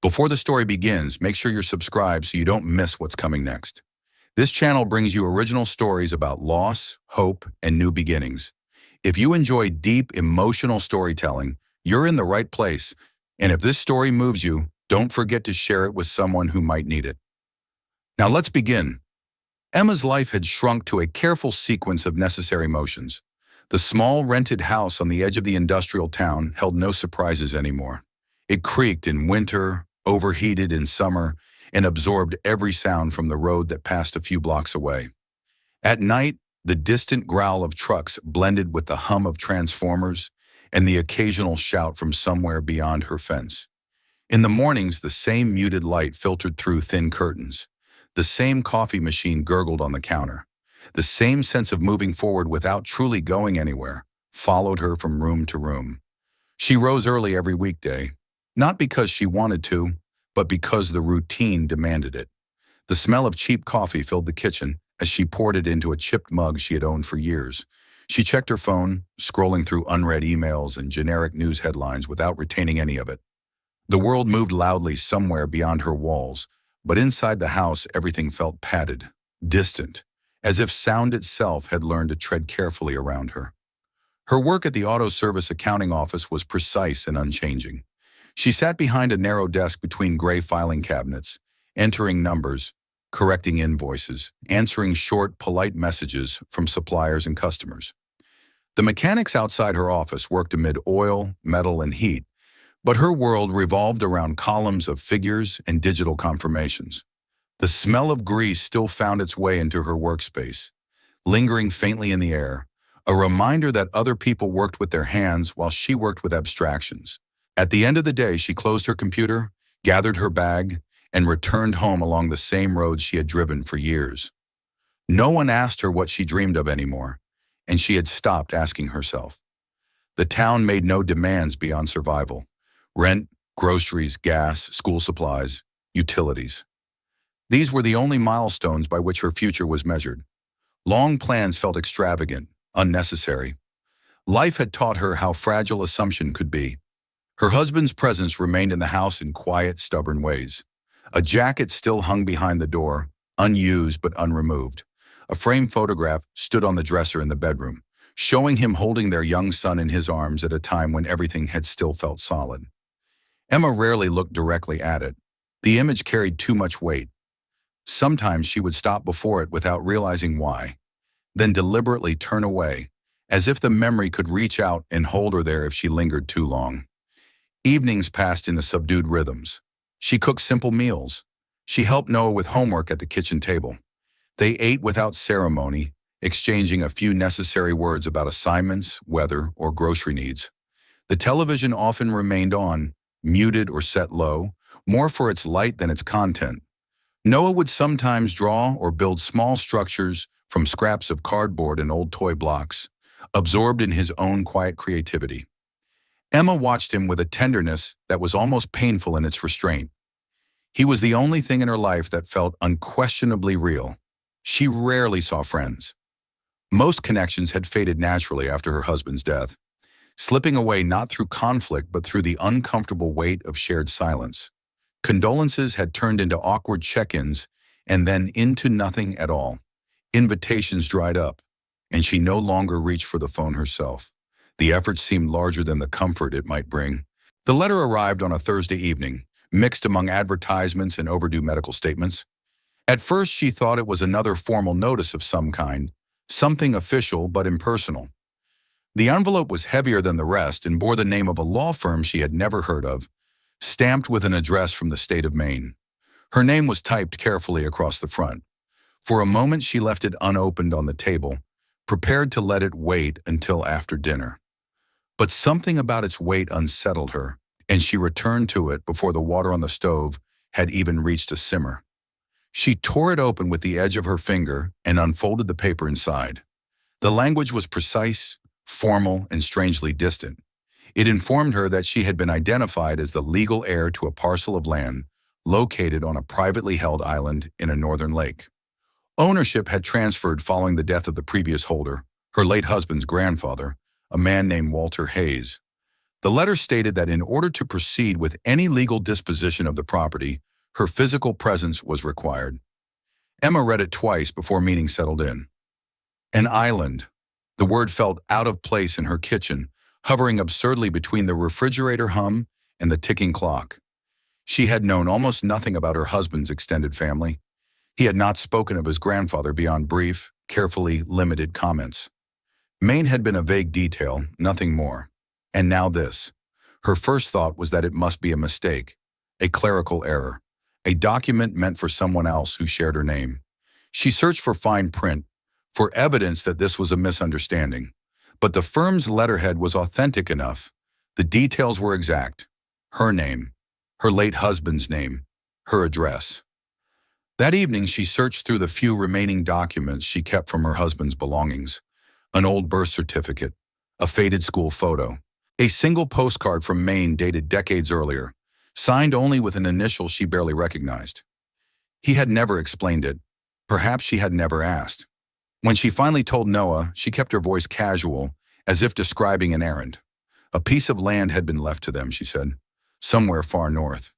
Before the story begins, make sure you're subscribed so you don't miss what's coming next. This channel brings you original stories about loss, hope, and new beginnings. If you enjoy deep, emotional storytelling, you're in the right place. And if this story moves you, don't forget to share it with someone who might need it. Now let's begin. Emma's life had shrunk to a careful sequence of necessary motions. The small rented house on the edge of the industrial town held no surprises anymore. It creaked in winter, overheated in summer, and absorbed every sound from the road that passed a few blocks away. At night, the distant growl of trucks blended with the hum of transformers and the occasional shout from somewhere beyond her fence. In the mornings, the same muted light filtered through thin curtains. The same coffee machine gurgled on the counter. The same sense of moving forward without truly going anywhere followed her from room to room. She rose early every weekday, not because she wanted to, but because the routine demanded it. The smell of cheap coffee filled the kitchen as she poured it into a chipped mug she had owned for years. She checked her phone, scrolling through unread emails and generic news headlines without retaining any of it. The world moved loudly somewhere beyond her walls, but inside the house everything felt padded, distant, as if sound itself had learned to tread carefully around her. Her work at the auto service accounting office was precise and unchanging. She sat behind a narrow desk between gray filing cabinets, entering numbers, correcting invoices, answering short, polite messages from suppliers and customers. The mechanics outside her office worked amid oil, metal, and heat, but her world revolved around columns of figures and digital confirmations. The smell of grease still found its way into her workspace, lingering faintly in the air, a reminder that other people worked with their hands while she worked with abstractions. At the end of the day, she closed her computer, gathered her bag, and returned home along the same road she had driven for years. No one asked her what she dreamed of anymore, and she had stopped asking herself. The town made no demands beyond survival: rent, groceries, gas, school supplies, utilities. These were the only milestones by which her future was measured. Long plans felt extravagant, unnecessary. Life had taught her how fragile assumption could be. Her husband's presence remained in the house in quiet, stubborn ways. A jacket still hung behind the door, unused but unremoved. A framed photograph stood on the dresser in the bedroom, showing him holding their young son in his arms at a time when everything had still felt solid. Emma rarely looked directly at it. The image carried too much weight. Sometimes she would stop before it without realizing why, then deliberately turn away, as if the memory could reach out and hold her there if she lingered too long. Evenings passed in the subdued rhythms. She cooked simple meals. She helped Noah with homework at the kitchen table. They ate without ceremony, exchanging a few necessary words about assignments, weather, or grocery needs. The television often remained on, muted or set low, more for its light than its content. Noah would sometimes draw or build small structures from scraps of cardboard and old toy blocks, absorbed in his own quiet creativity. Emma watched him with a tenderness that was almost painful in its restraint. He was the only thing in her life that felt unquestionably real. She rarely saw friends. Most connections had faded naturally after her husband's death, slipping away not through conflict but through the uncomfortable weight of shared silence. Condolences had turned into awkward check-ins and then into nothing at all. Invitations dried up, and she no longer reached for the phone herself. The effort seemed larger than the comfort it might bring. The letter arrived on a Thursday evening, mixed among advertisements and overdue medical statements. At first, she thought it was another formal notice of some kind, something official but impersonal. The envelope was heavier than the rest and bore the name of a law firm she had never heard of, stamped with an address from the state of Maine. Her name was typed carefully across the front. For a moment, she left it unopened on the table, prepared to let it wait until after dinner. But something about its weight unsettled her, and she returned to it before the water on the stove had even reached a simmer. She tore it open with the edge of her finger and unfolded the paper inside. The language was precise, formal, and strangely distant. It informed her that she had been identified as the legal heir to a parcel of land located on a privately held island in a northern lake. Ownership had transferred following the death of the previous holder, her late husband's grandfather, a man named Walter Hayes. The letter stated that in order to proceed with any legal disposition of the property, her physical presence was required. Emma read it twice before meaning settled in. An island. The word felt out of place in her kitchen, hovering absurdly between the refrigerator hum and the ticking clock. She had known almost nothing about her husband's extended family. He had not spoken of his grandfather beyond brief, carefully limited comments. Maine had been a vague detail, nothing more. And now this. Her first thought was that it must be a mistake, a clerical error, a document meant for someone else who shared her name. She searched for fine print, for evidence that this was a misunderstanding. But the firm's letterhead was authentic enough. The details were exact. Her name, her late husband's name, her address. That evening, she searched through the few remaining documents she kept from her husband's belongings. An old birth certificate, a faded school photo, a single postcard from Maine dated decades earlier, signed only with an initial she barely recognized. He had never explained it. Perhaps she had never asked. When she finally told Noah, she kept her voice casual, as if describing an errand. A piece of land had been left to them, she said, somewhere far north.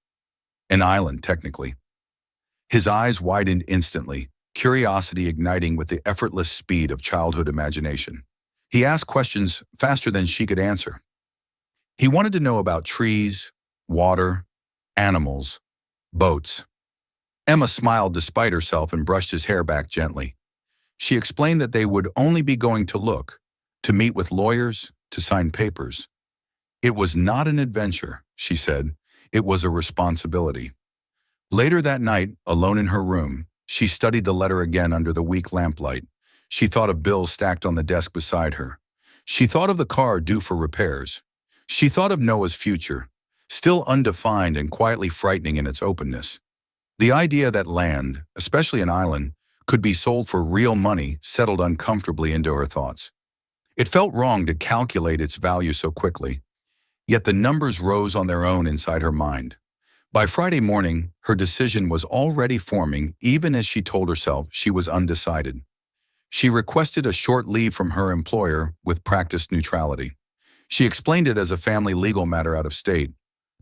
An island, technically. His eyes widened instantly, curiosity igniting with the effortless speed of childhood imagination. He asked questions faster than she could answer. He wanted to know about trees, water, animals, boats. Emma smiled despite herself and brushed his hair back gently. She explained that they would only be going to look, to meet with lawyers, to sign papers. It was not an adventure, she said. It was a responsibility. Later that night, alone in her room, she studied the letter again under the weak lamplight. She thought of bills stacked on the desk beside her. She thought of the car due for repairs. She thought of Noah's future, still undefined and quietly frightening in its openness. The idea that land, especially an island, could be sold for real money settled uncomfortably into her thoughts. It felt wrong to calculate its value so quickly, yet the numbers rose on their own inside her mind. By Friday morning, her decision was already forming even as she told herself she was undecided. She requested a short leave from her employer with practiced neutrality. She explained it as a family legal matter out of state.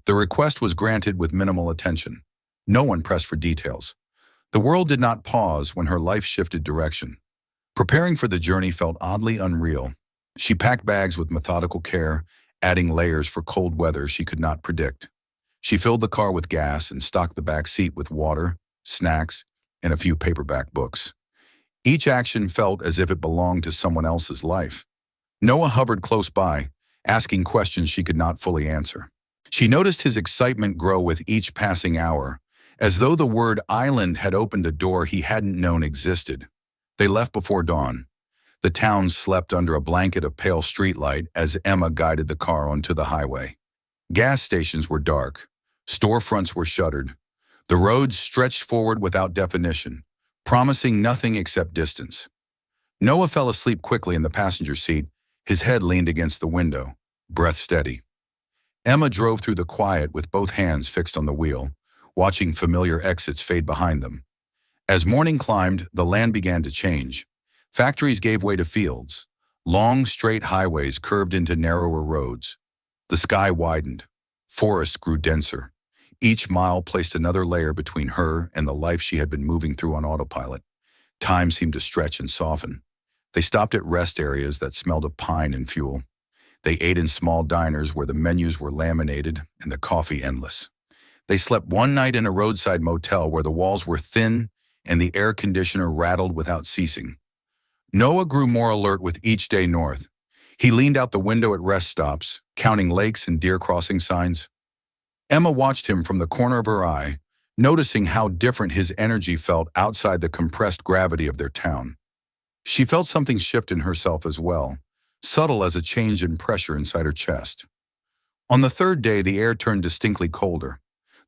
The request was granted with minimal attention. No one pressed for details. The world did not pause when her life shifted direction. Preparing for the journey felt oddly unreal. She packed bags with methodical care, adding layers for cold weather she could not predict. She filled the car with gas and stocked the back seat with water, snacks, and a few paperback books. Each action felt as if it belonged to someone else's life. Noah hovered close by, asking questions she could not fully answer. She noticed his excitement grow with each passing hour, as though the word island had opened a door he hadn't known existed. They left before dawn. The town slept under a blanket of pale streetlight as Emma guided the car onto the highway. Gas stations were dark. Storefronts were shuttered. The roads stretched forward without definition, promising nothing except distance. Noah fell asleep quickly in the passenger seat, his head leaned against the window, breath steady. Emma drove through the quiet with both hands fixed on the wheel, watching familiar exits fade behind them. As morning climbed, the land began to change. Factories gave way to fields. Long, straight highways curved into narrower roads. The sky widened. Forests grew denser. Each mile placed another layer between her and the life she had been moving through on autopilot. Time seemed to stretch and soften. They stopped at rest areas that smelled of pine and fuel. They ate in small diners where the menus were laminated and the coffee endless. They slept one night in a roadside motel where the walls were thin and the air conditioner rattled without ceasing. Noah grew more alert with each day north. He leaned out the window at rest stops, counting lakes and deer crossing signs. Emma watched him from the corner of her eye, noticing how different his energy felt outside the compressed gravity of their town. She felt something shift in herself as well, subtle as a change in pressure inside her chest. On the third day, the air turned distinctly colder.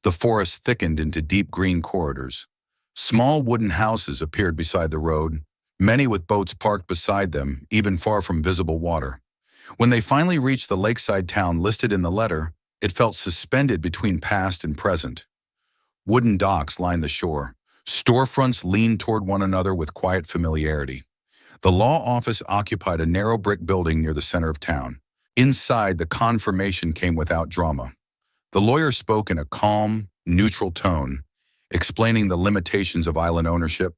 The forest thickened into deep green corridors. Small wooden houses appeared beside the road, many with boats parked beside them, even far from visible water. When they finally reached the lakeside town listed in the letter, it felt suspended between past and present. Wooden docks lined the shore. Storefronts leaned toward one another with quiet familiarity. The law office occupied a narrow brick building near the center of town. Inside, the confirmation came without drama. The lawyer spoke in a calm, neutral tone, explaining the limitations of island ownership,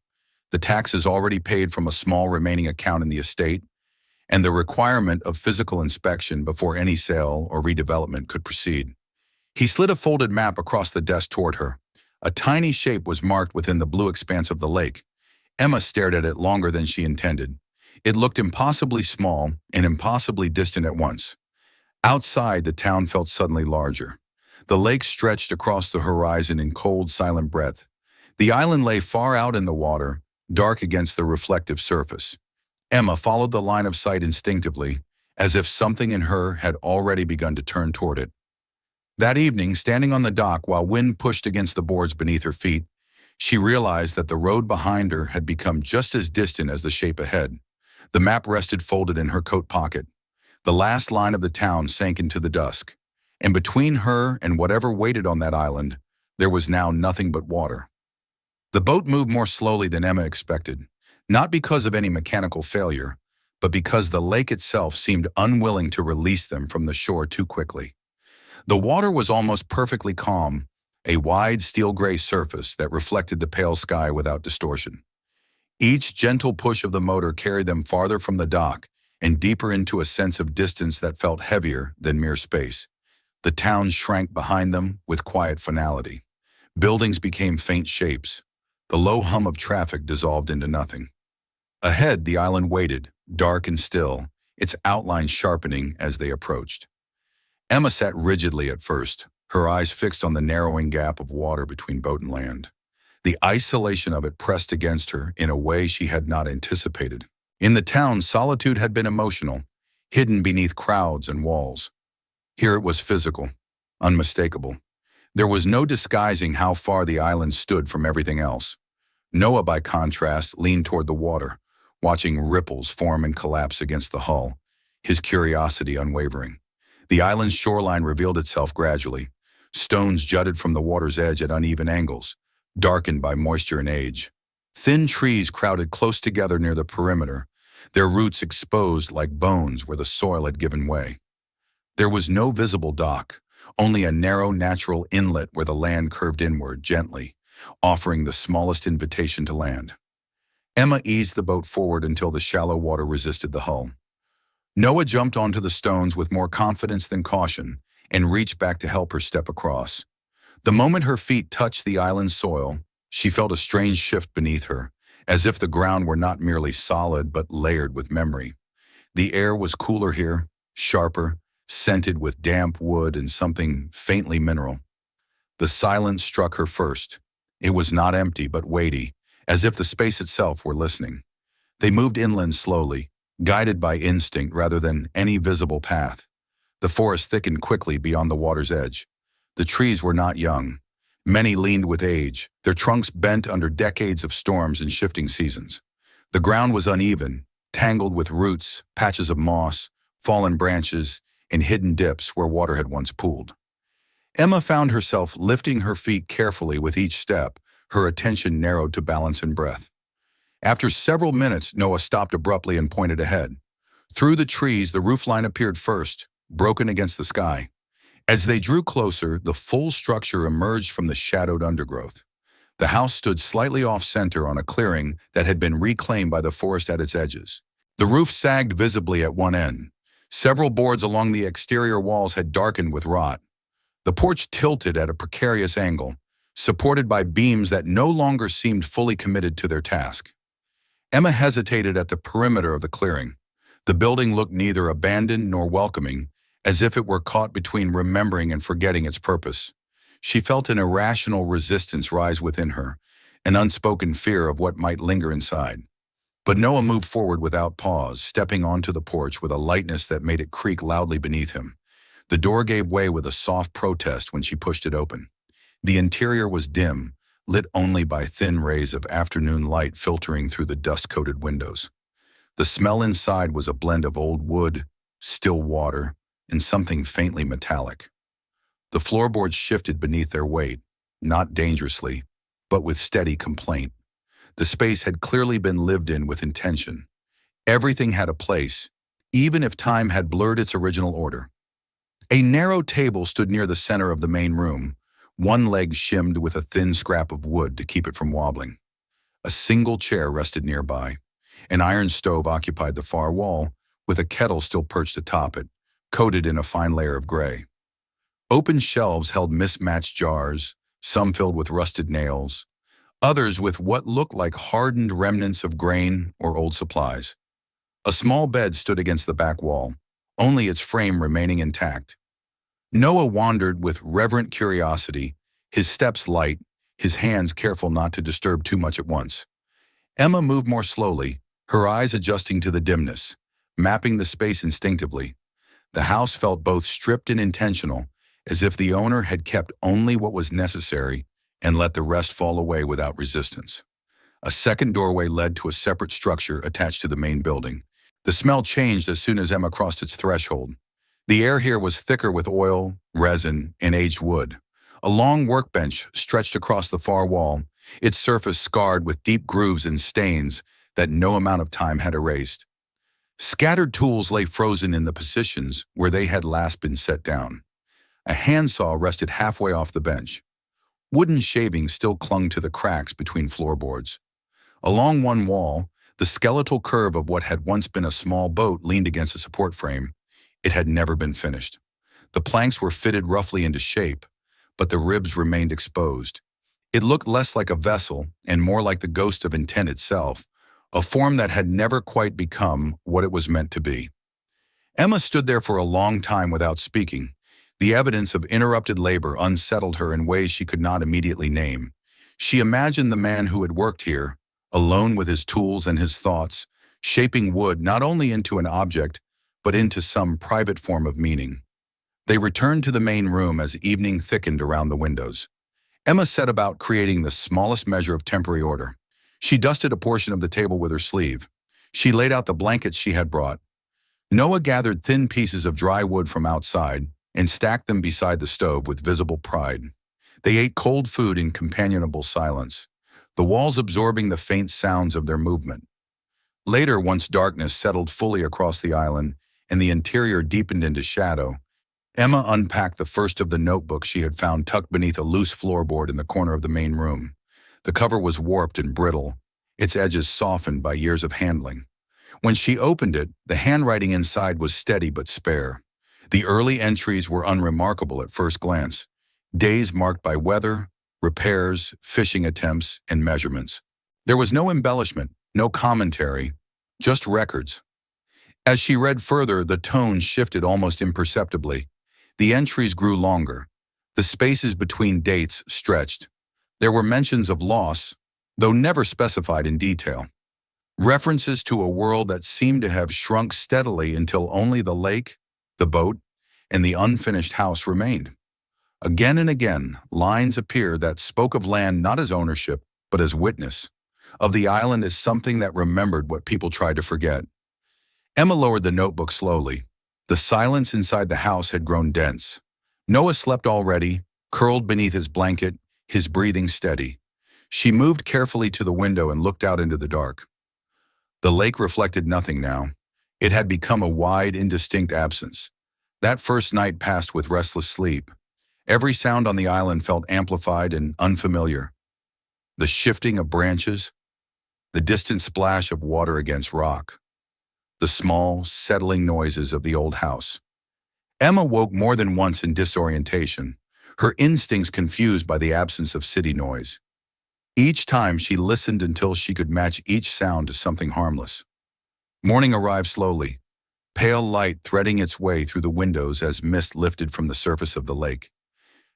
the taxes already paid from a small remaining account in the estate, and the requirement of physical inspection before any sale or redevelopment could proceed. He slid a folded map across the desk toward her. A tiny shape was marked within the blue expanse of the lake. Emma stared at it longer than she intended. It looked impossibly small and impossibly distant at once. Outside, the town felt suddenly larger. The lake stretched across the horizon in cold, silent breath. The island lay far out in the water, dark against the reflective surface. Emma followed the line of sight instinctively, as if something in her had already begun to turn toward it. That evening, standing on the dock while wind pushed against the boards beneath her feet, she realized that the road behind her had become just as distant as the shape ahead. The map rested folded in her coat pocket. The last line of the town sank into the dusk, and between her and whatever waited on that island, there was now nothing but water. The boat moved more slowly than Emma expected, not because of any mechanical failure, but because the lake itself seemed unwilling to release them from the shore too quickly. The water was almost perfectly calm, a wide steel-gray surface that reflected the pale sky without distortion. Each gentle push of the motor carried them farther from the dock and deeper into a sense of distance that felt heavier than mere space. The town shrank behind them with quiet finality. Buildings became faint shapes. The low hum of traffic dissolved into nothing. Ahead, the island waited, dark and still, its outlines sharpening as they approached. Emma sat rigidly at first, her eyes fixed on the narrowing gap of water between boat and land. The isolation of it pressed against her in a way she had not anticipated. In the town, solitude had been emotional, hidden beneath crowds and walls. Here it was physical, unmistakable. There was no disguising how far the island stood from everything else. Noah, by contrast, leaned toward the water, watching ripples form and collapse against the hull, his curiosity unwavering. The island's shoreline revealed itself gradually. Stones jutted from the water's edge at uneven angles, darkened by moisture and age. Thin trees crowded close together near the perimeter, their roots exposed like bones where the soil had given way. There was no visible dock, only a narrow natural inlet where the land curved inward gently, offering the smallest invitation to land. Emma eased the boat forward until the shallow water resisted the hull. Noah jumped onto the stones with more confidence than caution and reached back to help her step across. The moment her feet touched the island's soil, she felt a strange shift beneath her, as if the ground were not merely solid but layered with memory. The air was cooler here, sharper, scented with damp wood and something faintly mineral. The silence struck her first. It was not empty but weighty, as if the space itself were listening. They moved inland slowly, guided by instinct rather than any visible path. The forest thickened quickly beyond the water's edge. The trees were not young. Many leaned with age, their trunks bent under decades of storms and shifting seasons. The ground was uneven, tangled with roots, patches of moss, fallen branches, and hidden dips where water had once pooled. Emma found herself lifting her feet carefully with each step, her attention narrowed to balance and breath. After several minutes, Noah stopped abruptly and pointed ahead. Through the trees, the roofline appeared first, broken against the sky. As they drew closer, the full structure emerged from the shadowed undergrowth. The house stood slightly off-center on a clearing that had been reclaimed by the forest at its edges. The roof sagged visibly at one end. Several boards along the exterior walls had darkened with rot. The porch tilted at a precarious angle, supported by beams that no longer seemed fully committed to their task. Emma hesitated at the perimeter of the clearing. The building looked neither abandoned nor welcoming, as if it were caught between remembering and forgetting its purpose. She felt an irrational resistance rise within her, an unspoken fear of what might linger inside. But Noah moved forward without pause, stepping onto the porch with a lightness that made it creak loudly beneath him. The door gave way with a soft protest when she pushed it open. The interior was dim, lit only by thin rays of afternoon light filtering through the dust-coated windows. The smell inside was a blend of old wood, still water, and something faintly metallic. The floorboards shifted beneath their weight, not dangerously, but with steady complaint. The space had clearly been lived in with intention. Everything had a place, even if time had blurred its original order. A narrow table stood near the center of the main room, one leg shimmed with a thin scrap of wood to keep it from wobbling. A single chair rested nearby. An iron stove occupied the far wall, with a kettle still perched atop it, coated in a fine layer of gray. Open shelves held mismatched jars, some filled with rusted nails, others with what looked like hardened remnants of grain or old supplies. A small bed stood against the back wall, only its frame remaining intact. Noah wandered with reverent curiosity, his steps light, his hands careful not to disturb too much at once. Emma moved more slowly, her eyes adjusting to the dimness, mapping the space instinctively. The house felt both stripped and intentional, as if the owner had kept only what was necessary and let the rest fall away without resistance. A second doorway led to a separate structure attached to the main building. The smell changed as soon as Emma crossed its threshold. The air here was thicker with oil, resin, and aged wood. A long workbench stretched across the far wall, its surface scarred with deep grooves and stains that no amount of time had erased. Scattered tools lay frozen in the positions where they had last been set down. A handsaw rested halfway off the bench. Wooden shavings still clung to the cracks between floorboards. Along one wall, the skeletal curve of what had once been a small boat leaned against a support frame. It had never been finished. The planks were fitted roughly into shape, but the ribs remained exposed. It looked less like a vessel and more like the ghost of intent itself, a form that had never quite become what it was meant to be. Emma stood there for a long time without speaking. The evidence of interrupted labor unsettled her in ways she could not immediately name. She imagined the man who had worked here, alone with his tools and his thoughts, shaping wood not only into an object, but into some private form of meaning. They returned to the main room as evening thickened around the windows. Emma set about creating the smallest measure of temporary order. She dusted a portion of the table with her sleeve. She laid out the blankets she had brought. Noah gathered thin pieces of dry wood from outside and stacked them beside the stove with visible pride. They ate cold food in companionable silence, the walls absorbing the faint sounds of their movement. Later, once darkness settled fully across the island and the interior deepened into shadow, Emma unpacked the first of the notebooks she had found tucked beneath a loose floorboard in the corner of the main room. The cover was warped and brittle, its edges softened by years of handling. When she opened it, the handwriting inside was steady but spare. The early entries were unremarkable at first glance, days marked by weather, repairs, fishing attempts, and measurements. There was no embellishment, no commentary, just records. As she read further, the tone shifted almost imperceptibly. The entries grew longer. The spaces between dates stretched. There were mentions of loss, though never specified in detail. References to a world that seemed to have shrunk steadily until only the lake, the boat, and the unfinished house remained. Again and again, lines appeared that spoke of land not as ownership, but as witness, of the island as something that remembered what people tried to forget. Emma lowered the notebook slowly. The silence inside the house had grown dense. Noah slept already, curled beneath his blanket, his breathing steady. She moved carefully to the window and looked out into the dark. The lake reflected nothing now. It had become a wide, indistinct absence. That first night passed with restless sleep. Every sound on the island felt amplified and unfamiliar. The shifting of branches, the distant splash of water against rock, the small, settling noises of the old house. Emma woke more than once in disorientation, her instincts confused by the absence of city noise. Each time she listened until she could match each sound to something harmless. Morning arrived slowly, pale light threading its way through the windows as mist lifted from the surface of the lake.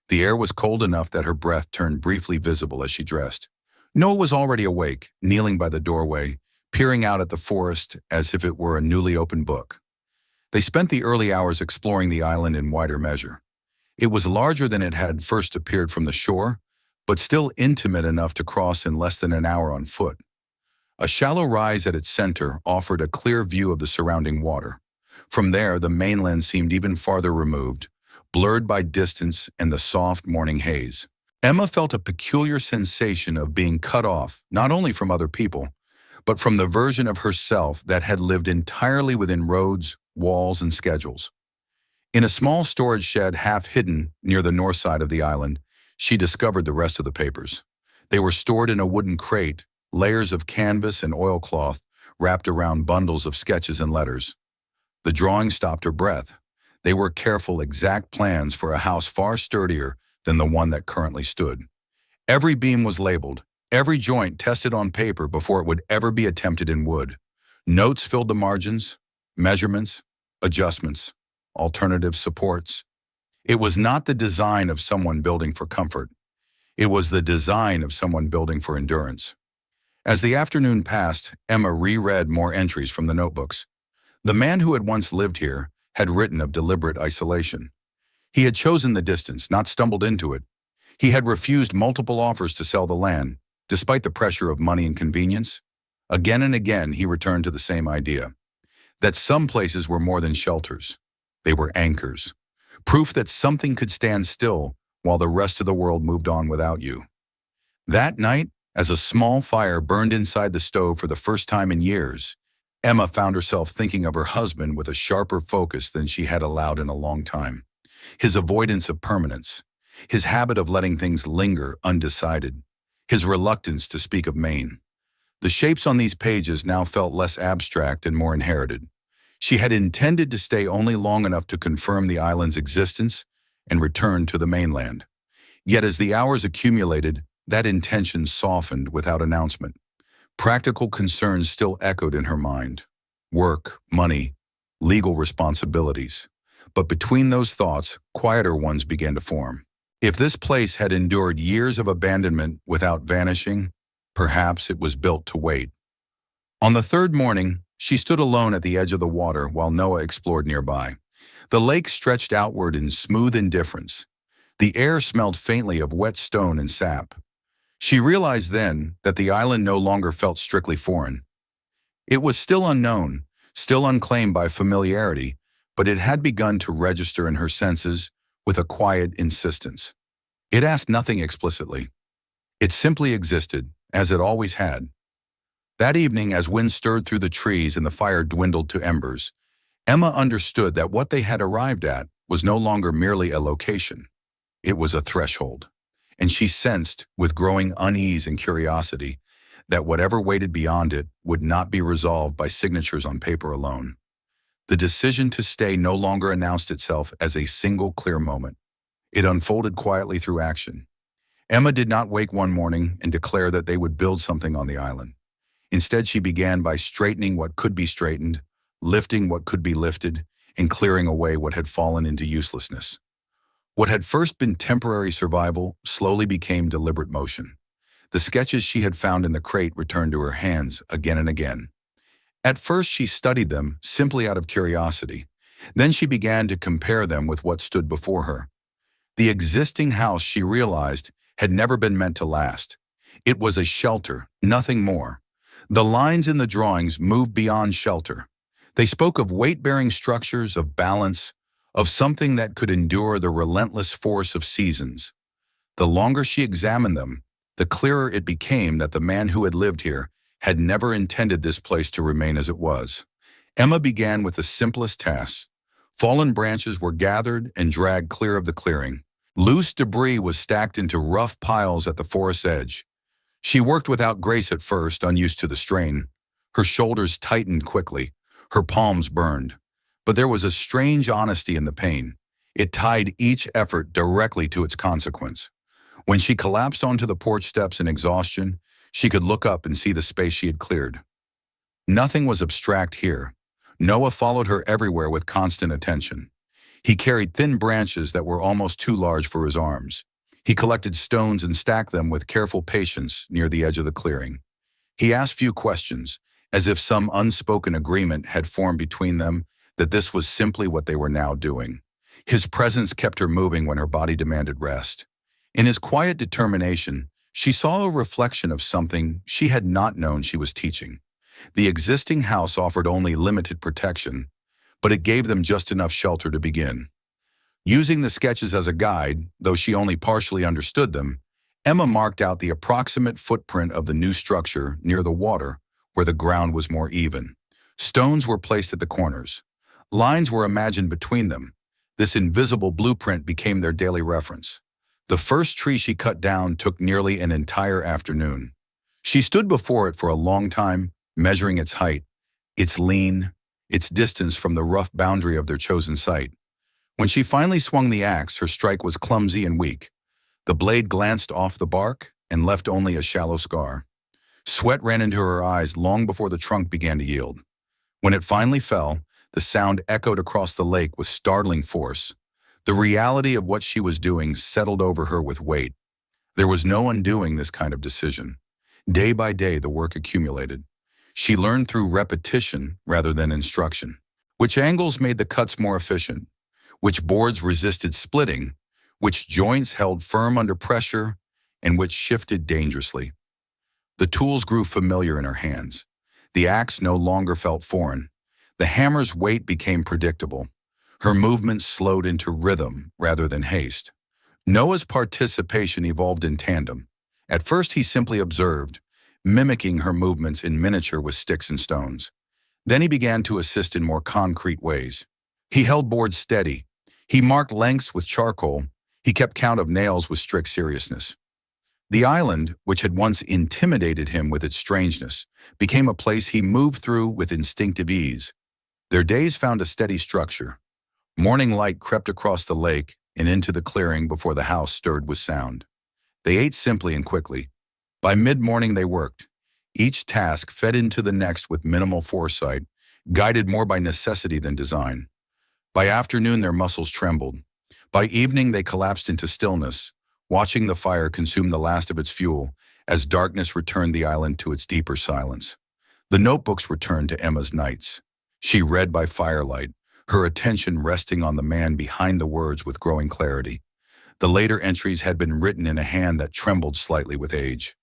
The air was cold enough that her breath turned briefly visible as she dressed. Noah was already awake, kneeling by the doorway, peering out at the forest as if it were a newly opened book. They spent the early hours exploring the island in wider measure. It was larger than it had first appeared from the shore, but still intimate enough to cross in less than an hour on foot. A shallow rise at its center offered a clear view of the surrounding water. From there, the mainland seemed even farther removed, blurred by distance and the soft morning haze. Emma felt a peculiar sensation of being cut off, not only from other people, but from the version of herself that had lived entirely within roads, walls, and schedules. In a small storage shed half hidden near the north side of the island, she discovered the rest of the papers. They were stored in a wooden crate, layers of canvas and oilcloth wrapped around bundles of sketches and letters. The drawings stopped her breath. They were careful, exact plans for a house far sturdier than the one that currently stood. Every beam was labeled, every joint tested on paper before it would ever be attempted in wood. Notes filled the margins, measurements, adjustments, alternative supports. It was not the design of someone building for comfort. It was the design of someone building for endurance. As the afternoon passed, Emma reread more entries from the notebooks. The man who had once lived here had written of deliberate isolation. He had chosen the distance, not stumbled into it. He had refused multiple offers to sell the land, despite the pressure of money and convenience. Again and again, he returned to the same idea, that some places were more than shelters. They were anchors, proof that something could stand still while the rest of the world moved on without you. That night, as a small fire burned inside the stove for the first time in years, Emma found herself thinking of her husband with a sharper focus than she had allowed in a long time. His avoidance of permanence, his habit of letting things linger undecided, his reluctance to speak of Maine. The shapes on these pages now felt less abstract and more inherited. She had intended to stay only long enough to confirm the island's existence and return to the mainland. Yet as the hours accumulated, that intention softened without announcement. Practical concerns still echoed in her mind. Work, money, legal responsibilities. But between those thoughts, quieter ones began to form. If this place had endured years of abandonment without vanishing, perhaps it was built to wait. On the third morning, she stood alone at the edge of the water while Noah explored nearby. The lake stretched outward in smooth indifference. The air smelled faintly of wet stone and sap. She realized then that the island no longer felt strictly foreign. It was still unknown, still unclaimed by familiarity, but it had begun to register in her senses with a quiet insistence. It asked nothing explicitly. It simply existed, as it always had. That evening, as wind stirred through the trees and the fire dwindled to embers, Emma understood that what they had arrived at was no longer merely a location. It was a threshold. And she sensed, with growing unease and curiosity, that whatever waited beyond it would not be resolved by signatures on paper alone. The decision to stay no longer announced itself as a single clear moment. It unfolded quietly through action. Emma did not wake one morning and declare that they would build something on the island. Instead, she began by straightening what could be straightened, lifting what could be lifted, and clearing away what had fallen into uselessness. What had first been temporary survival slowly became deliberate motion. The sketches she had found in the crate returned to her hands again and again. At first, she studied them simply out of curiosity. Then she began to compare them with what stood before her. The existing house, she realized, had never been meant to last. It was a shelter, nothing more. The lines in the drawings moved beyond shelter. They spoke of weight-bearing structures, of balance, of something that could endure the relentless force of seasons. The longer she examined them, the clearer it became that the man who had lived here had never intended this place to remain as it was. Emma began with the simplest tasks. Fallen branches were gathered and dragged clear of the clearing. Loose debris was stacked into rough piles at the forest's edge. She worked without grace at first, unused to the strain. Her shoulders tightened quickly. Her palms burned. But there was a strange honesty in the pain. It tied each effort directly to its consequence. When she collapsed onto the porch steps in exhaustion, she could look up and see the space she had cleared. Nothing was abstract here. Noah followed her everywhere with constant attention. He carried thin branches that were almost too large for his arms. He collected stones and stacked them with careful patience near the edge of the clearing. He asked few questions, as if some unspoken agreement had formed between them that this was simply what they were now doing. His presence kept her moving when her body demanded rest. In his quiet determination, she saw a reflection of something she had not known she was teaching. The existing house offered only limited protection, but it gave them just enough shelter to begin. Using the sketches as a guide, though she only partially understood them, Emma marked out the approximate footprint of the new structure near the water, where the ground was more even. Stones were placed at the corners. Lines were imagined between them. This invisible blueprint became their daily reference. The first tree she cut down took nearly an entire afternoon. She stood before it for a long time, measuring its height, its lean, its distance from the rough boundary of their chosen site. When she finally swung the axe, her strike was clumsy and weak. The blade glanced off the bark and left only a shallow scar. Sweat ran into her eyes long before the trunk began to yield. When it finally fell, the sound echoed across the lake with startling force. The reality of what she was doing settled over her with weight. There was no undoing this kind of decision. Day by day, the work accumulated. She learned through repetition rather than instruction. Which angles made the cuts more efficient? Which boards resisted splitting? Which joints held firm under pressure? And which shifted dangerously? The tools grew familiar in her hands. The axe no longer felt foreign. The hammer's weight became predictable. Her movements slowed into rhythm rather than haste. Noah's participation evolved in tandem. At first he simply observed, mimicking her movements in miniature with sticks and stones. Then he began to assist in more concrete ways. He held boards steady. He marked lengths with charcoal. He kept count of nails with strict seriousness. The island, which had once intimidated him with its strangeness, became a place he moved through with instinctive ease. Their days found a steady structure. Morning light crept across the lake and into the clearing before the house stirred with sound. They ate simply and quickly. By mid-morning they worked. Each task fed into the next with minimal foresight, guided more by necessity than design. By afternoon their muscles trembled. By evening they collapsed into stillness, watching the fire consume the last of its fuel as darkness returned the island to its deeper silence. The notebooks returned to Emma's nights. She read by firelight, her attention resting on the man behind the words with growing clarity. The later entries had been written in a hand that trembled slightly with age.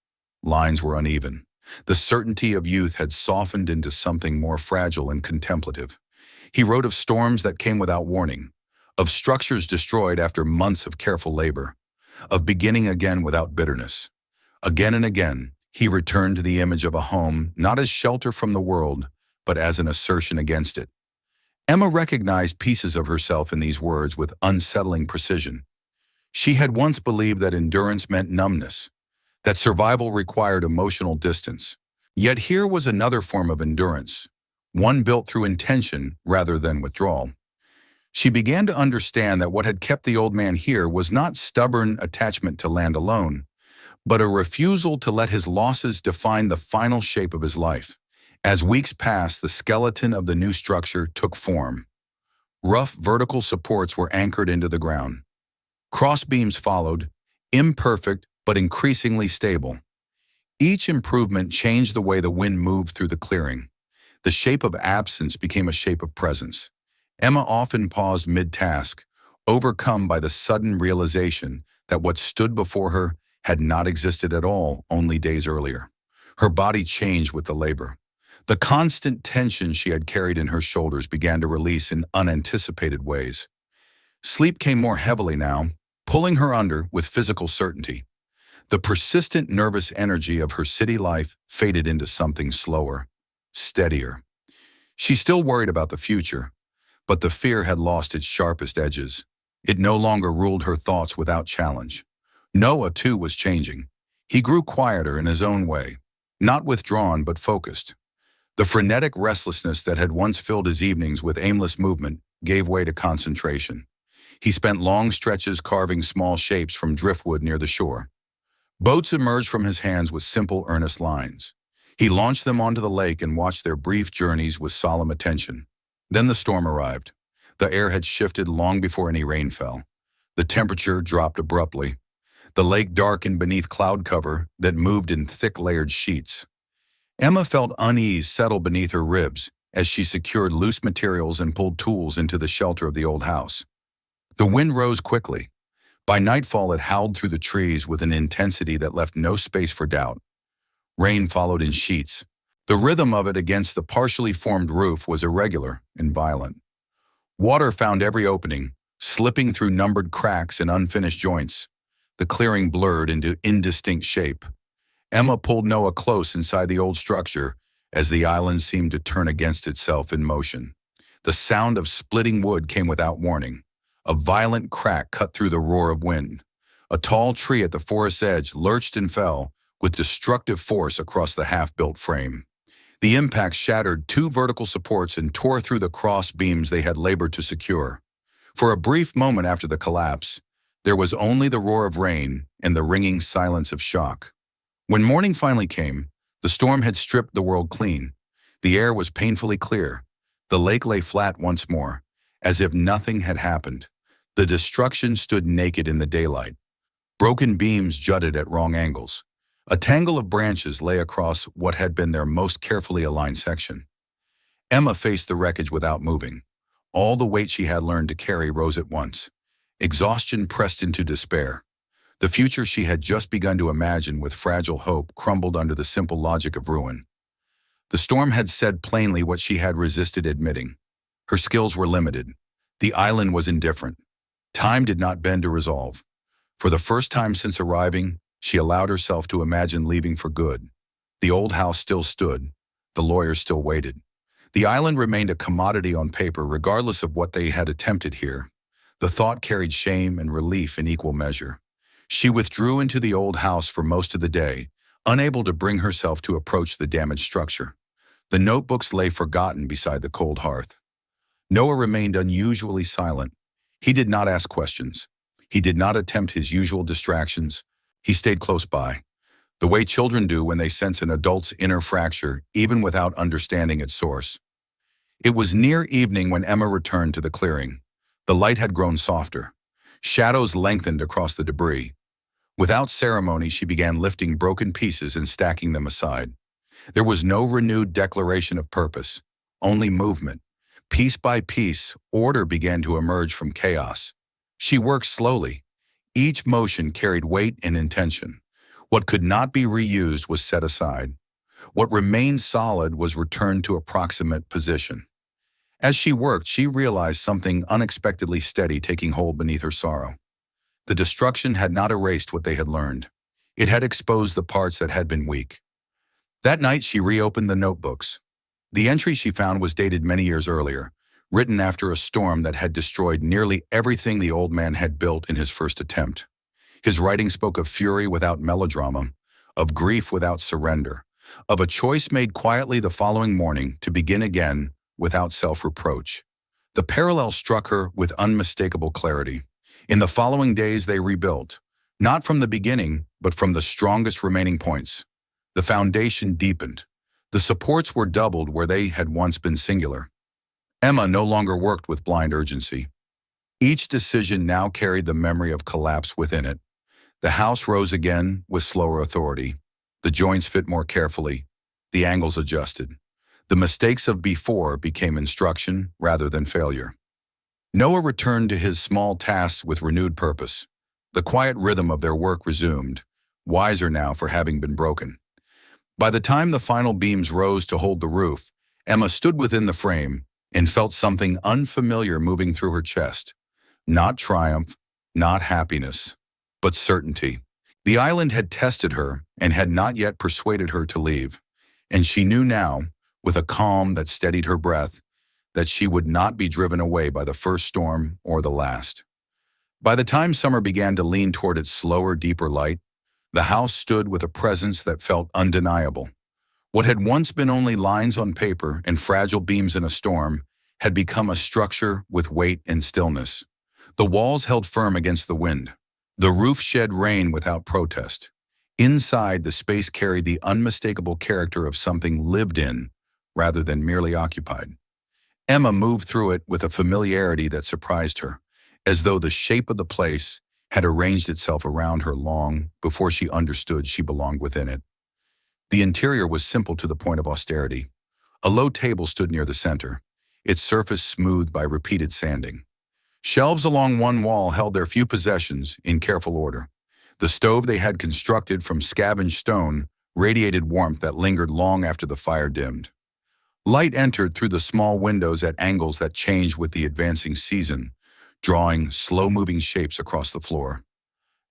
Lines were uneven. The certainty of youth had softened into something more fragile and contemplative. He wrote of storms that came without warning, of structures destroyed after months of careful labor, of beginning again without bitterness. Again and again, he returned to the image of a home not as shelter from the world, but as an assertion against it. Emma recognized pieces of herself in these words with unsettling precision. She had once believed that endurance meant numbness, that survival required emotional distance. Yet here was another form of endurance, one built through intention rather than withdrawal. She began to understand that what had kept the old man here was not stubborn attachment to land alone, but a refusal to let his losses define the final shape of his life. As weeks passed, the skeleton of the new structure took form. Rough vertical supports were anchored into the ground. Cross beams followed, imperfect but increasingly stable. Each improvement changed the way the wind moved through the clearing. The shape of absence became a shape of presence. Emma often paused mid-task, overcome by the sudden realization that what stood before her had not existed at all only days earlier. Her body changed with the labor. The constant tension she had carried in her shoulders began to release in unanticipated ways. Sleep came more heavily now, pulling her under with physical certainty. The persistent nervous energy of her city life faded into something slower, steadier. She still worried about the future, but the fear had lost its sharpest edges. It no longer ruled her thoughts without challenge. Noah, too, was changing. He grew quieter in his own way, not withdrawn but focused. The frenetic restlessness that had once filled his evenings with aimless movement gave way to concentration. He spent long stretches carving small shapes from driftwood near the shore. Boats emerged from his hands with simple, earnest lines. He launched them onto the lake and watched their brief journeys with solemn attention. Then the storm arrived. The air had shifted long before any rain fell. The temperature dropped abruptly. The lake darkened beneath cloud cover that moved in thick layered sheets. Emma felt unease settle beneath her ribs as she secured loose materials and pulled tools into the shelter of the old house. The wind rose quickly. By nightfall, it howled through the trees with an intensity that left no space for doubt. Rain followed in sheets. The rhythm of it against the partially formed roof was irregular and violent. Water found every opening, slipping through numbered cracks and unfinished joints. The clearing blurred into indistinct shape. Emma pulled Noah close inside the old structure as the island seemed to turn against itself in motion. The sound of splitting wood came without warning. A violent crack cut through the roar of wind. A tall tree at the forest's edge lurched and fell with destructive force across the half-built frame. The impact shattered two vertical supports and tore through the cross beams they had labored to secure. For a brief moment after the collapse, there was only the roar of rain and the ringing silence of shock. When morning finally came, the storm had stripped the world clean. The air was painfully clear. The lake lay flat once more, as if nothing had happened. The destruction stood naked in the daylight. Broken beams jutted at wrong angles. A tangle of branches lay across what had been their most carefully aligned section. Emma faced the wreckage without moving. All the weight she had learned to carry rose at once. Exhaustion pressed into despair. The future she had just begun to imagine with fragile hope crumbled under the simple logic of ruin. The storm had said plainly what she had resisted admitting. Her skills were limited. The island was indifferent. Time did not bend to resolve. For the first time since arriving, she allowed herself to imagine leaving for good. The old house still stood. The lawyers still waited. The island remained a commodity on paper regardless of what they had attempted here. The thought carried shame and relief in equal measure. She withdrew into the old house for most of the day, unable to bring herself to approach the damaged structure. The notebooks lay forgotten beside the cold hearth. Noah remained unusually silent. He did not ask questions. He did not attempt his usual distractions. He stayed close by, the way children do when they sense an adult's inner fracture, even without understanding its source. It was near evening when Emma returned to the clearing. The light had grown softer. Shadows lengthened across the debris. Without ceremony, she began lifting broken pieces and stacking them aside. There was no renewed declaration of purpose, only movement. Piece by piece, order began to emerge from chaos. She worked slowly. Each motion carried weight and intention. What could not be reused was set aside. What remained solid was returned to approximate position. As she worked, she realized something unexpectedly steady taking hold beneath her sorrow. The destruction had not erased what they had learned. It had exposed the parts that had been weak. That night, she reopened the notebooks. The entry she found was dated many years earlier, written after a storm that had destroyed nearly everything the old man had built in his first attempt. His writing spoke of fury without melodrama, of grief without surrender, of a choice made quietly the following morning to begin again without self-reproach. The parallel struck her with unmistakable clarity. In the following days they rebuilt, not from the beginning, but from the strongest remaining points. The foundation deepened. The supports were doubled where they had once been singular. Emma no longer worked with blind urgency. Each decision now carried the memory of collapse within it. The house rose again with slower authority. The joints fit more carefully. The angles adjusted. The mistakes of before became instruction rather than failure. Noah returned to his small tasks with renewed purpose. The quiet rhythm of their work resumed, wiser now for having been broken. By the time the final beams rose to hold the roof, Emma stood within the frame and felt something unfamiliar moving through her chest. Not triumph, not happiness, but certainty. The island had tested her and had not yet persuaded her to leave, and she knew now, with a calm that steadied her breath, that she would not be driven away by the first storm or the last. By the time summer began to lean toward its slower, deeper light, the house stood with a presence that felt undeniable. What had once been only lines on paper and fragile beams in a storm had become a structure with weight and stillness. The walls held firm against the wind. The roof shed rain without protest. Inside, the space carried the unmistakable character of something lived in rather than merely occupied. Emma moved through it with a familiarity that surprised her, as though the shape of the place had arranged itself around her long before she understood she belonged within it. The interior was simple to the point of austerity. A low table stood near the center, its surface smoothed by repeated sanding. Shelves along one wall held their few possessions in careful order. The stove they had constructed from scavenged stone radiated warmth that lingered long after the fire dimmed. Light entered through the small windows at angles that changed with the advancing season, drawing slow-moving shapes across the floor.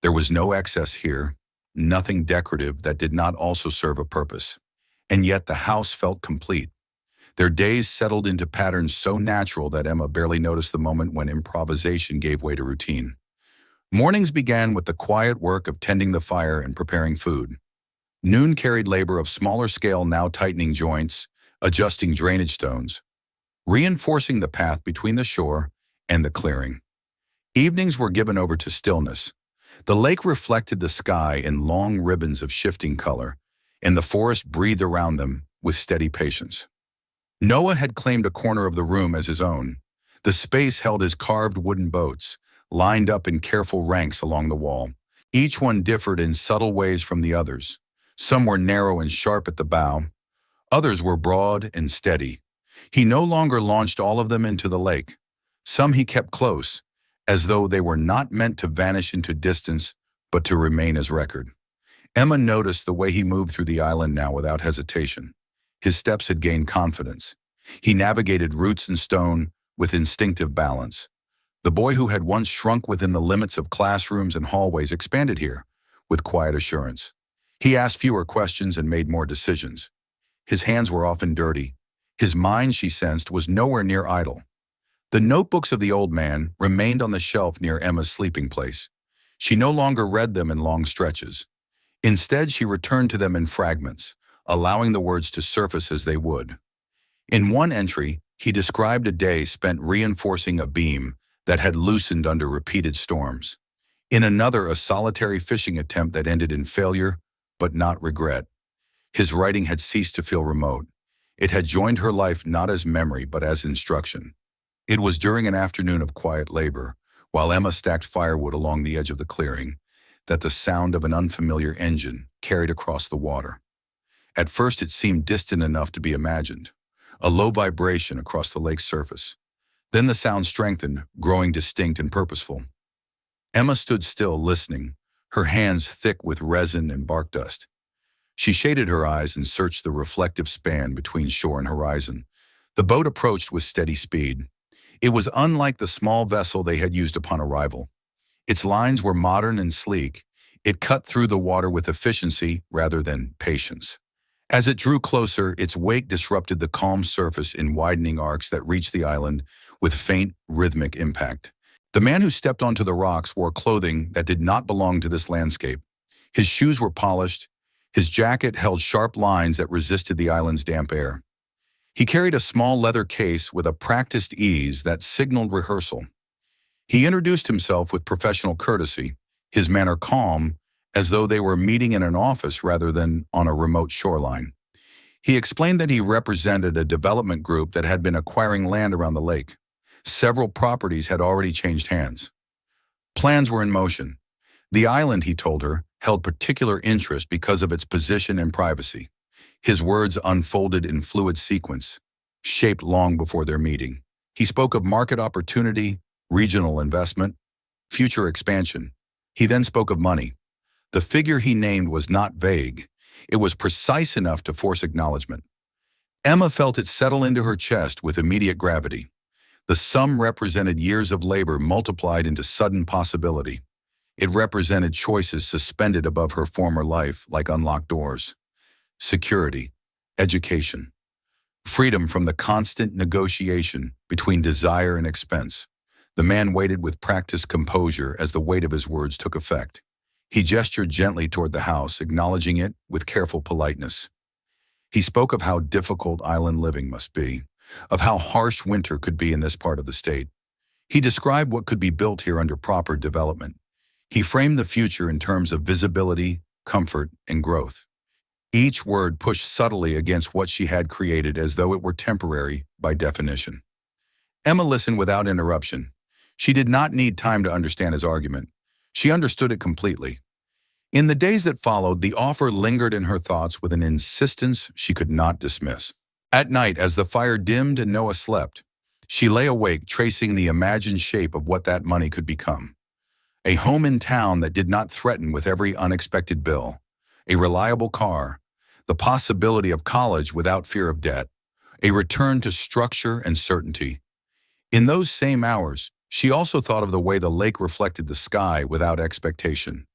There was no excess here, nothing decorative that did not also serve a purpose. And yet the house felt complete. Their days settled into patterns so natural that Emma barely noticed the moment when improvisation gave way to routine. Mornings began with the quiet work of tending the fire and preparing food. Noon carried labor of smaller scale, now tightening joints, adjusting drainage stones, reinforcing the path between the shore and the clearing. Evenings were given over to stillness. The lake reflected the sky in long ribbons of shifting color, and the forest breathed around them with steady patience. Noah had claimed a corner of the room as his own. The space held his carved wooden boats, lined up in careful ranks along the wall. Each one differed in subtle ways from the others. Some were narrow and sharp at the bow. Others were broad and steady. He no longer launched all of them into the lake. Some he kept close, as though they were not meant to vanish into distance, but to remain as record. Emma noticed the way he moved through the island now without hesitation. His steps had gained confidence. He navigated roots and stone with instinctive balance. The boy who had once shrunk within the limits of classrooms and hallways expanded here with quiet assurance. He asked fewer questions and made more decisions. His hands were often dirty. His mind, she sensed, was nowhere near idle. The notebooks of the old man remained on the shelf near Emma's sleeping place. She no longer read them in long stretches. Instead, she returned to them in fragments, allowing the words to surface as they would. In one entry, he described a day spent reinforcing a beam that had loosened under repeated storms. In another, a solitary fishing attempt that ended in failure, but not regret. His writing had ceased to feel remote. It had joined her life not as memory, but as instruction. It was during an afternoon of quiet labor, while Emma stacked firewood along the edge of the clearing, that the sound of an unfamiliar engine carried across the water. At first it seemed distant enough to be imagined, a low vibration across the lake's surface. Then the sound strengthened, growing distinct and purposeful. Emma stood still, listening, her hands thick with resin and bark dust. She shaded her eyes and searched the reflective span between shore and horizon. The boat approached with steady speed. It was unlike the small vessel they had used upon arrival. Its lines were modern and sleek. It cut through the water with efficiency rather than patience. As it drew closer, its wake disrupted the calm surface in widening arcs that reached the island with faint, rhythmic impact. The man who stepped onto the rocks wore clothing that did not belong to this landscape. His shoes were polished. His jacket held sharp lines that resisted the island's damp air. He carried a small leather case with a practiced ease that signaled rehearsal. He introduced himself with professional courtesy, his manner calm, as though they were meeting in an office rather than on a remote shoreline. He explained that he represented a development group that had been acquiring land around the lake. Several properties had already changed hands. Plans were in motion. The island, he told her, held particular interest because of its position and privacy. His words unfolded in fluid sequence, shaped long before their meeting. He spoke of market opportunity, regional investment, future expansion. He then spoke of money. The figure he named was not vague. It was precise enough to force acknowledgement. Emma felt it settle into her chest with immediate gravity. The sum represented years of labor multiplied into sudden possibility. It represented choices suspended above her former life like unlocked doors. Security, education, freedom from the constant negotiation between desire and expense. The man waited with practiced composure as the weight of his words took effect. He gestured gently toward the house, acknowledging it with careful politeness. He spoke of how difficult island living must be, of how harsh winter could be in this part of the state. He described what could be built here under proper development. He framed the future in terms of visibility, comfort, and growth. Each word pushed subtly against what she had created as though it were temporary by definition. Emma listened without interruption. She did not need time to understand his argument. She understood it completely. In the days that followed, the offer lingered in her thoughts with an insistence she could not dismiss. At night, as the fire dimmed and Noah slept, she lay awake tracing the imagined shape of what that money could become. A home in town that did not threaten with every unexpected bill, a reliable car, the possibility of college without fear of debt, a return to structure and certainty. In those same hours, she also thought of the way the lake reflected the sky without expectation,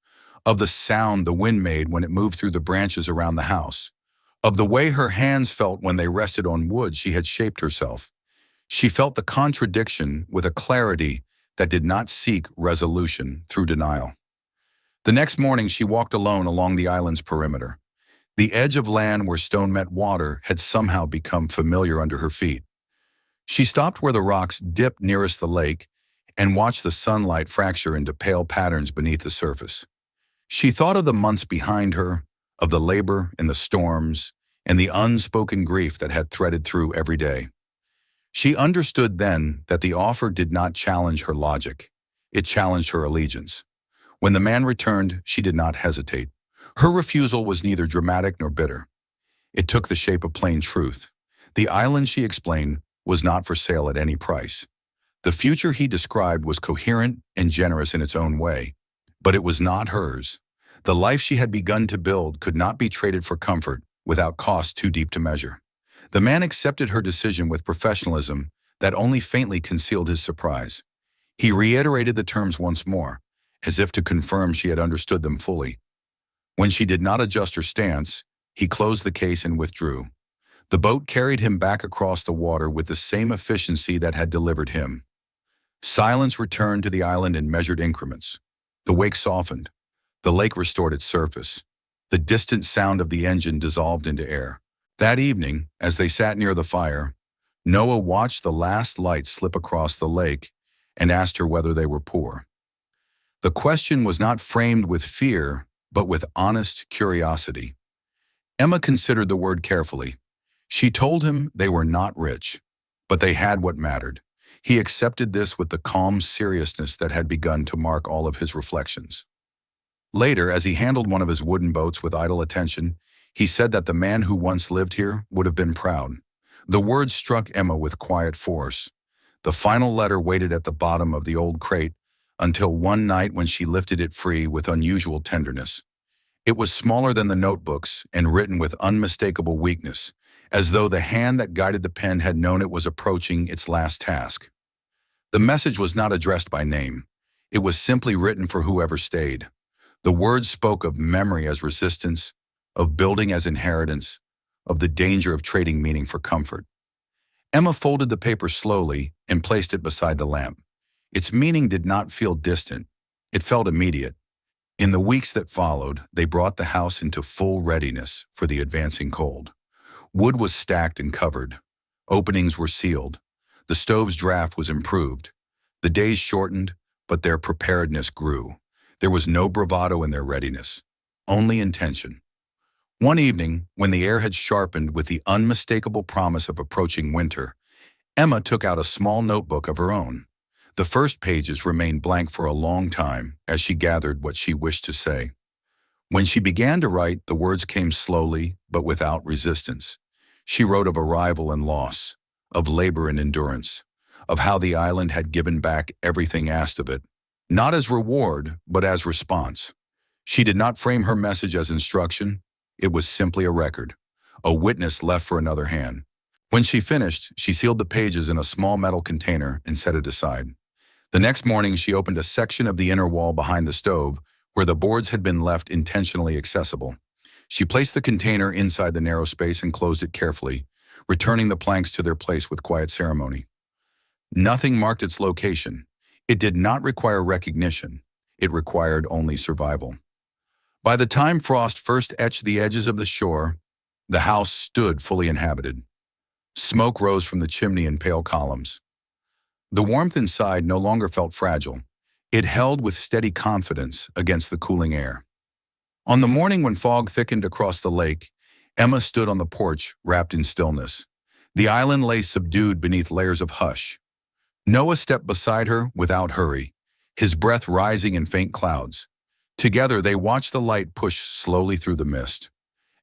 of the sound the wind made when it moved through the branches around the house, Of the way her hands felt when they rested on wood she had shaped herself. She felt the contradiction with a clarity that did not seek resolution through denial. The next morning she walked alone along the island's perimeter. The edge of land where stone met water had somehow become familiar under her feet. She stopped where the rocks dipped nearest the lake and watched the sunlight fracture into pale patterns beneath the surface. She thought of the months behind her, of the labor and the storms, and the unspoken grief that had threaded through every day. She understood then that the offer did not challenge her logic. It challenged her allegiance. When the man returned, she did not hesitate. Her refusal was neither dramatic nor bitter. It took the shape of plain truth. The island, she explained, was not for sale at any price. The future he described was coherent and generous in its own way, but it was not hers. The life she had begun to build could not be traded for comfort without cost too deep to measure. The man accepted her decision with professionalism that only faintly concealed his surprise. He reiterated the terms once more, as if to confirm she had understood them fully. When she did not adjust her stance, he closed the case and withdrew. The boat carried him back across the water with the same efficiency that had delivered him. Silence returned to the island in measured increments. The wake softened. The lake restored its surface. The distant sound of the engine dissolved into air. That evening, as they sat near the fire, Noah watched the last light slip across the lake and asked her whether they were poor. The question was not framed with fear, but with honest curiosity. Emma considered the word carefully. She told him they were not rich, but they had what mattered. He accepted this with the calm seriousness that had begun to mark all of his reflections. Later, as he handled one of his wooden boats with idle attention, he said that the man who once lived here would have been proud. The words struck Emma with quiet force. The final letter waited at the bottom of the old crate until one night when she lifted it free with unusual tenderness. It was smaller than the notebooks and written with unmistakable weakness, as though the hand that guided the pen had known it was approaching its last task. The message was not addressed by name. It was simply written for whoever stayed. The words spoke of memory as resistance, of building as inheritance, of the danger of trading meaning for comfort. Emma folded the paper slowly and placed it beside the lamp. Its meaning did not feel distant. It felt immediate. In the weeks that followed, they brought the house into full readiness for the advancing cold. Wood was stacked and covered. Openings were sealed. The stove's draft was improved. The days shortened, but their preparedness grew. There was no bravado in their readiness, only intention. One evening, when the air had sharpened with the unmistakable promise of approaching winter, Emma took out a small notebook of her own. The first pages remained blank for a long time as she gathered what she wished to say. When she began to write, the words came slowly but without resistance. She wrote of arrival and loss, of labor and endurance, of how the island had given back everything asked of it, not as reward, but as response. She did not frame her message as instruction. It was simply a record, a witness left for another hand. When she finished, she sealed the pages in a small metal container and set it aside. The next morning, she opened a section of the inner wall behind the stove where the boards had been left intentionally accessible. She placed the container inside the narrow space and closed it carefully, returning the planks to their place with quiet ceremony. Nothing marked its location. It did not require recognition. It required only survival. By the time frost first etched the edges of the shore, the house stood fully inhabited. Smoke rose from the chimney in pale columns. The warmth inside no longer felt fragile. It held with steady confidence against the cooling air. On the morning when fog thickened across the lake, Emma stood on the porch, wrapped in stillness. The island lay subdued beneath layers of hush. Noah stepped beside her without hurry, his breath rising in faint clouds. Together, they watched the light push slowly through the mist.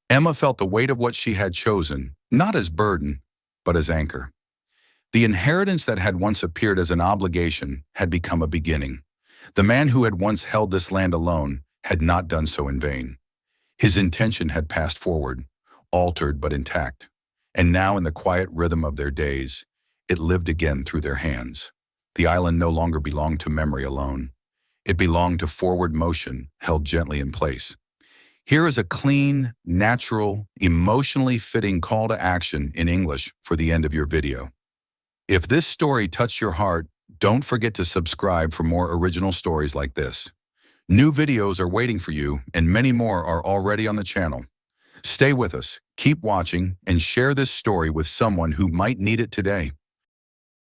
Emma felt the weight of what she had chosen, not as burden, but as anchor. The inheritance that had once appeared as an obligation had become a beginning. The man who had once held this land alone had not done so in vain. His intention had passed forward, altered but intact. And now, in the quiet rhythm of their days, it lived again through their hands. The island no longer belonged to memory alone. It belonged to forward motion, held gently in place. Here is a clean, natural, emotionally fitting call to action in English for the end of your video. If this story touched your heart, don't forget to subscribe for more original stories like this. New videos are waiting for you, and many more are already on the channel. Stay with us, keep watching, and share this story with someone who might need it today.